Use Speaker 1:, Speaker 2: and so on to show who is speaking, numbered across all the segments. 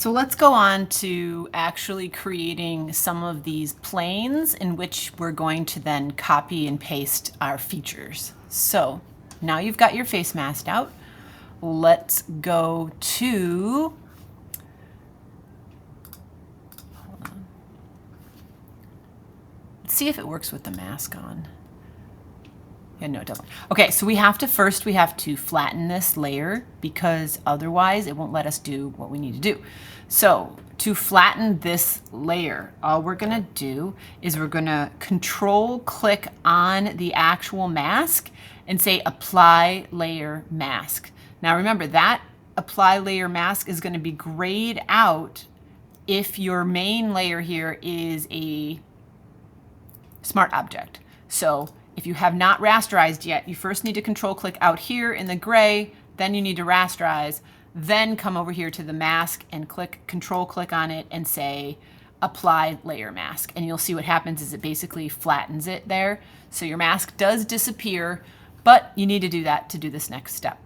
Speaker 1: So let's go on to actually creating some of these planes in which we're going to then copy and paste our features. So now you've got your face masked out. Let's go to, hold on. Let's see if it works with the mask on. Yeah, no, it doesn't. Okay, so we have to flatten this layer because otherwise it won't let us do what we need to do. So to flatten this layer, all we're gonna do is we're gonna control click on the actual mask and say apply layer mask. Now remember that apply layer mask is gonna be grayed out if your main layer here is a smart object. So if you have not rasterized yet, you first need to control click out here in the gray, then you need to rasterize, then come over here to the mask and control click on it and say apply layer mask. And you'll see what happens is it basically flattens it there. So your mask does disappear, but you need to do that to do this next step.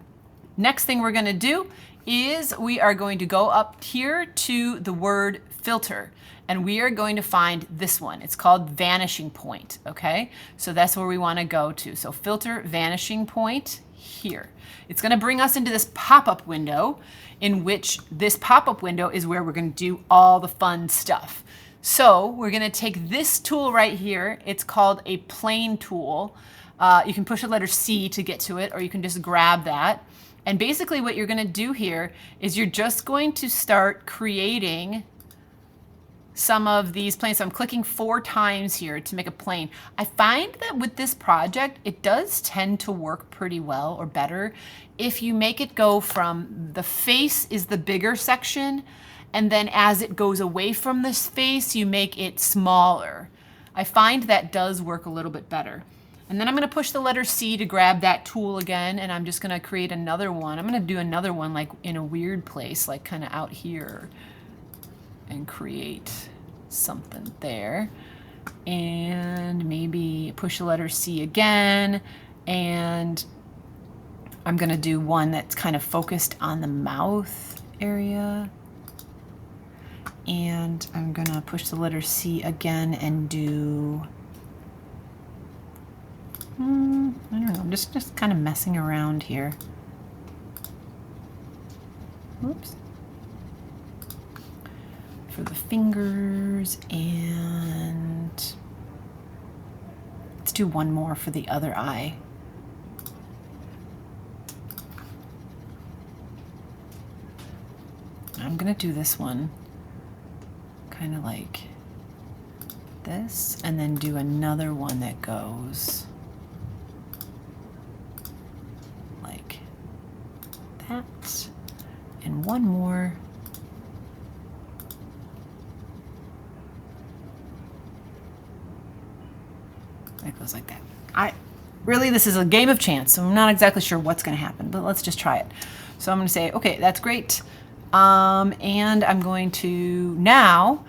Speaker 1: Next thing we're gonna do is we are going to go up here to the word filter, and we are going to find this one. It's called vanishing point, okay? So that's where we wanna go to. So filter vanishing point here. It's gonna bring us into this pop-up window, in which this pop-up window is where we're gonna do all the fun stuff. So we're gonna take this tool right here. It's called a plane tool. You can push the letter C to get to it, or you can just grab that. And basically what you're gonna do here is you're just going to start creating some of these planes. So I'm clicking 4 times here to make a plane. I find that with this project, it does tend to work pretty well or better if you make it go from the face is the bigger section, and then as it goes away from this face, you make it smaller. I find that does work a little bit better. And then I'm gonna push the letter C to grab that tool again, and I'm just gonna create another one. I'm gonna do another one like in a weird place, like kind of out here, and create something there. And maybe push the letter C again, and I'm gonna do one that's kind of focused on the mouth area. And I'm gonna push the letter C again and do, I don't know, I'm just kind of messing around here. Oops. For the fingers, and let's do one more for the other eye. I'm gonna do this one kind of like this, and then do another one that goes like that, and one more that goes like that. Really, this is a game of chance, so I'm not exactly sure what's going to happen, but let's just try it. So I'm going to say, okay, that's great. And I'm going to now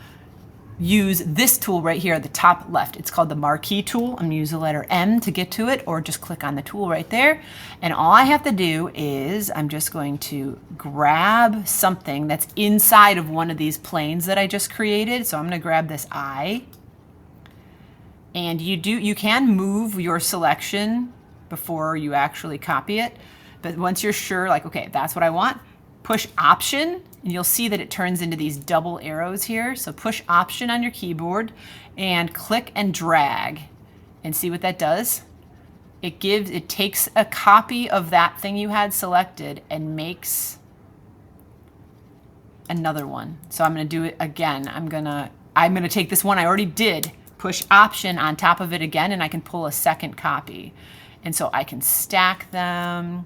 Speaker 1: use this tool right here at the top left. It's called the marquee tool. I'm going to use the letter M to get to it, or just click on the tool right there. And all I have to do is I'm just going to grab something that's inside of one of these planes that I just created. So I'm going to grab this eye. And you can move your selection before you actually copy it. But once you're sure, like, okay, that's what I want, push Option, and you'll see that it turns into these double arrows here. So push Option on your keyboard and click and drag, and see what that does. It takes a copy of that thing you had selected and makes another one. So I'm gonna do it again. I'm gonna take this one I already did, push Option on top of it again, and I can pull a second copy. And so I can stack them.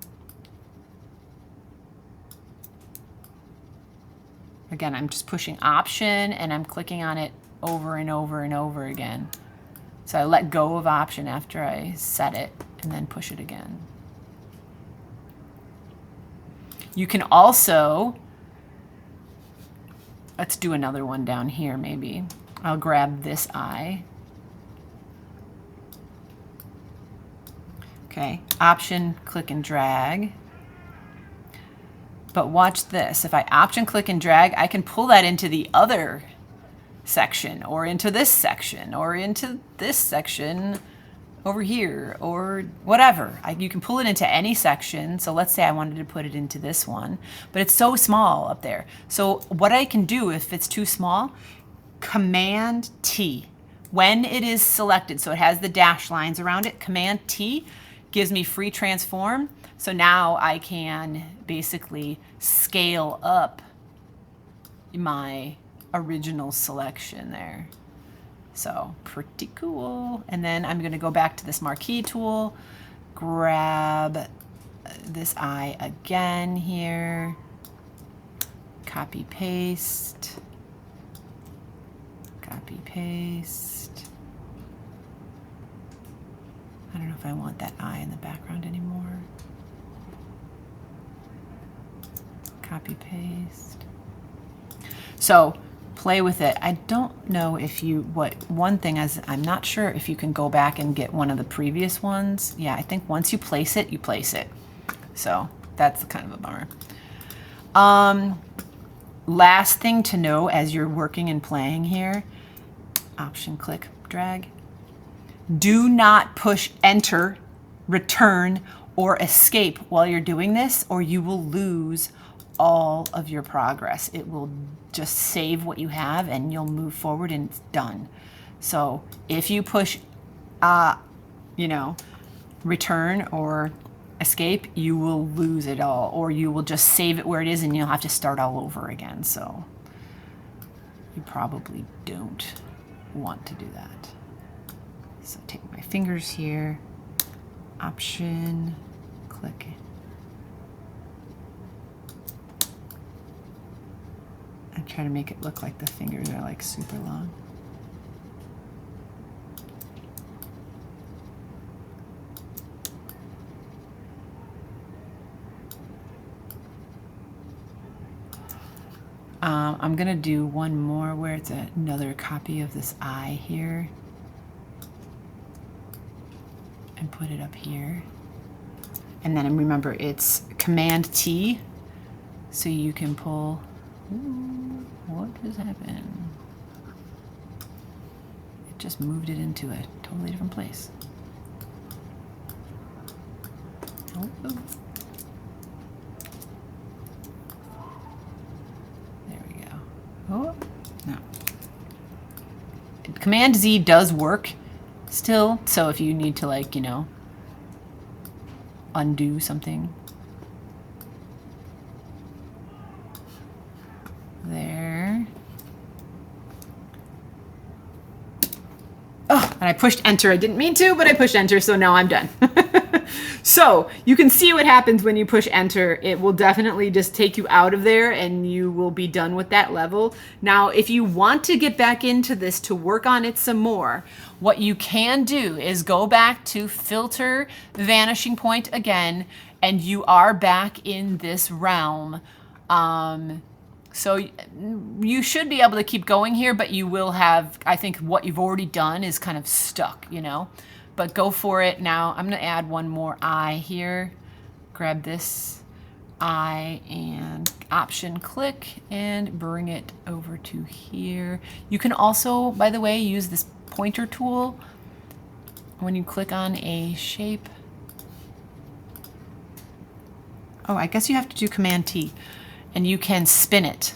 Speaker 1: Again, I'm just pushing Option, and I'm clicking on it over and over and over again. So I let go of Option after I set it, and then push it again. You can also, let's do another one down here maybe. I'll grab this eye. Okay, Option, click and drag. But watch this. If I Option click and drag, I can pull that into the other section, or into this section, or into this section over here, or whatever. You can pull it into any section. So let's say I wanted to put it into this one, but it's so small up there. So what I can do if it's too small, Command T. When it is selected, so it has the dash lines around it, Command T gives me free transform. So now I can basically scale up my original selection there. So pretty cool. And then I'm going to go back to this marquee tool, grab this eye again here, copy paste, copy paste. I don't know if I want that eye in the background anymore. Copy paste. So play with it. I don't know if you, one thing is, I'm not sure if you can go back and get one of the previous ones. Yeah, I think once you place it, you place it. So that's kind of a bummer. Last thing to know as you're working and playing here, Option click, drag. Do not push enter, return, or escape while you're doing this, or you will lose all of your progress. It will just save what you have and you'll move forward and it's done. So if you push, return or escape, you will lose it all, or you will just save it where it is and you'll have to start all over again. So you probably don't want to do that. So take my fingers here, Option, click. I try to make it look like the fingers are like super long. I'm gonna do one more where it's another copy of this eye here and put it up here. And then remember it's Command T, so you can pull. Ooh, what just happened? It just moved it into a totally different place. Oh. There we go. Oh, no. Command Z does work still, so if you need to undo something. There. Oh, and I pushed enter. I didn't mean to, but I pushed enter, so now I'm done. So you can see what happens when you push enter. It will definitely just take you out of there and you will be done with that level. Now, if you want to get back into this to work on it some more, what you can do is go back to filter vanishing point again, and you are back in this realm. So you should be able to keep going here, but you will have, I think what you've already done is kind of stuck, but go for it. Now I'm going to add one more eye here. Grab this eye and Option click and bring it over to here. You can also, by the way, use this pointer tool when you click on a shape. Oh, I guess you have to do Command T. And you can spin it.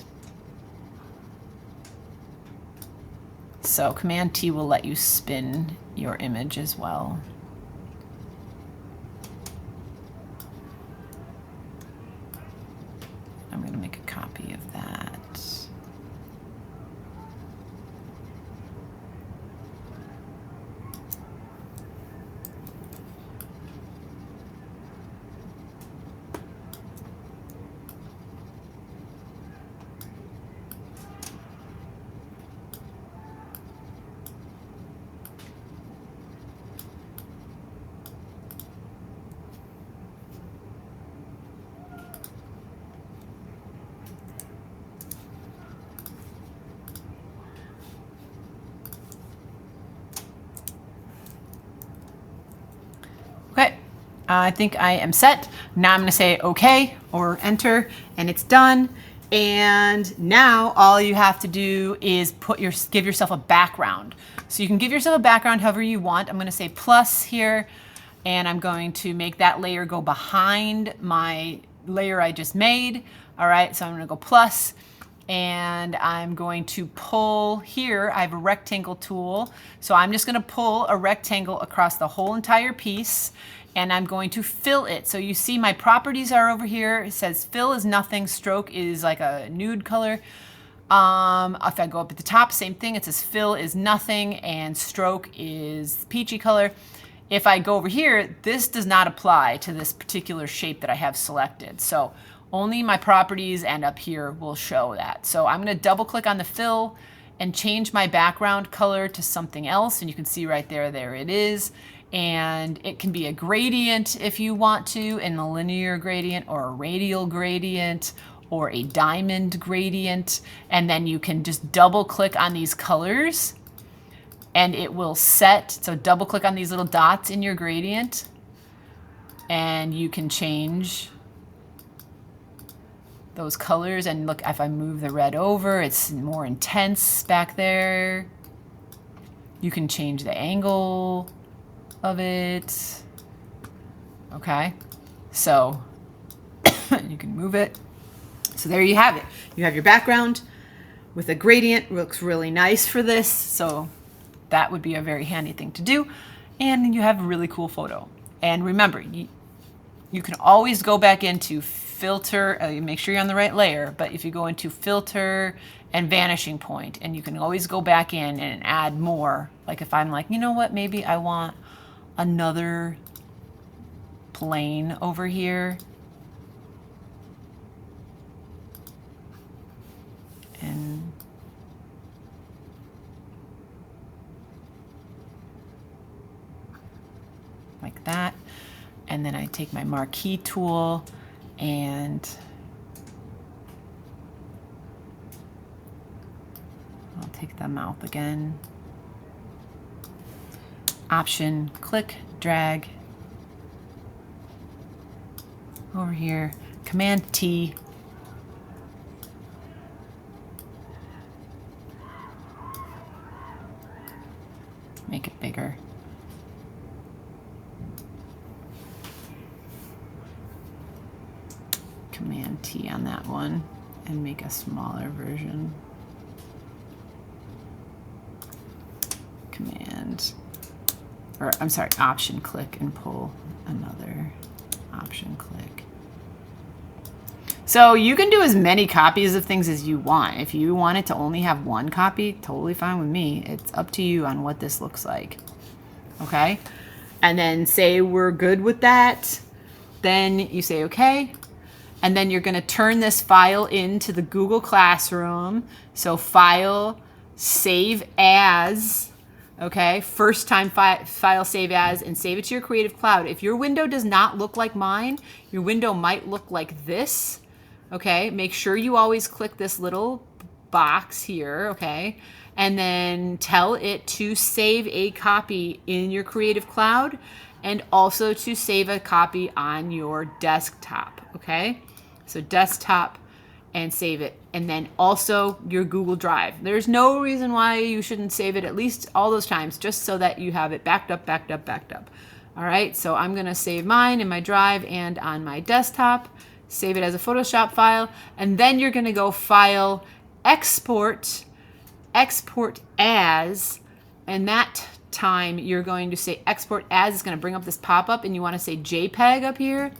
Speaker 1: So Command T will let you spin your image as well. I'm going to make a copy of that. Okay, I think I am set. Now I'm going to say okay. or enter, and it's done. And now all you have to do is give yourself a background. So you can give yourself a background however you want. I'm going to say plus here, and I'm going to make that layer go behind my layer I just made. All right, so I'm going to go plus, and I'm going to pull here. I have a rectangle tool, so I'm just going to pull a rectangle across the whole entire piece, and I'm going to fill it. So you see my properties are over here. It says fill is nothing, stroke is like a nude color. If I go up at the top, same thing. It says fill is nothing and stroke is peachy color. If I go over here, this does not apply to this particular shape that I have selected. So only my properties and up here will show that. So I'm going to double click on the fill and change my background color to something else. And you can see right there, there it is. And it can be a gradient if you want to, in a linear gradient or a radial gradient or a diamond gradient. And then you can just double click on these colors and it will set. So double click on these little dots in your gradient and you can change those colors. And look, if I move the red over, it's more intense back there. You can change the angle of it. Okay, so you can move it. So there you have it. You have your background with a gradient. It looks really nice for this. So that would be a very handy thing to do. And you have a really cool photo. And remember, you can always go back into filter, make sure you're on the right layer, but if you go into filter and vanishing point, and you can always go back in and add more. Like if I'm like, you know what, maybe I want another plane over here. And like that. And then I take my marquee tool and I'll take the mouth again. Option, click, drag over here, Command T. Make it bigger. Command T on that one and make a smaller version. Command, or I'm sorry, Option click and pull another Option click. So you can do as many copies of things as you want. If you want it to only have one copy, totally fine with me. It's up to you on what this looks like. Okay? And then say we're good with that. Then you say okay. And then you're going to turn this file into the Google Classroom. So File, Save As. Okay, first time file save as, and save it to your Creative Cloud. If your window does not look like mine, your window might look like this. Okay, make sure you always click this little box here, okay? And then tell it to save a copy in your Creative Cloud and also to save a copy on your desktop, okay? So desktop and save it. And then also your Google Drive. There's no reason why you shouldn't save it at least all those times, just so that you have it backed up, backed up, backed up. All right, so I'm gonna save mine in my Drive and on my desktop, save it as a Photoshop file, and then you're gonna go File, Export, Export As, and that time you're going to say Export As. It's gonna bring up this pop-up, and you wanna say JPEG up here,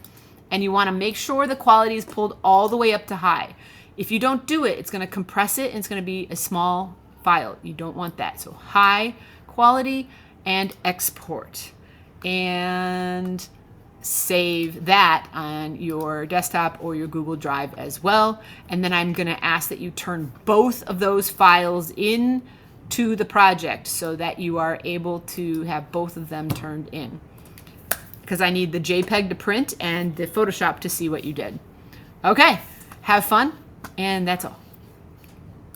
Speaker 1: and you wanna make sure the quality is pulled all the way up to high. If you don't do it, it's gonna compress it, and it's gonna be a small file. You don't want that. So high quality and export. And save that on your desktop or your Google Drive as well. And then I'm gonna ask that you turn both of those files in to the project so that you are able to have both of them turned in. Because I need the JPEG to print and the Photoshop to see what you did. Okay, have fun, and that's all.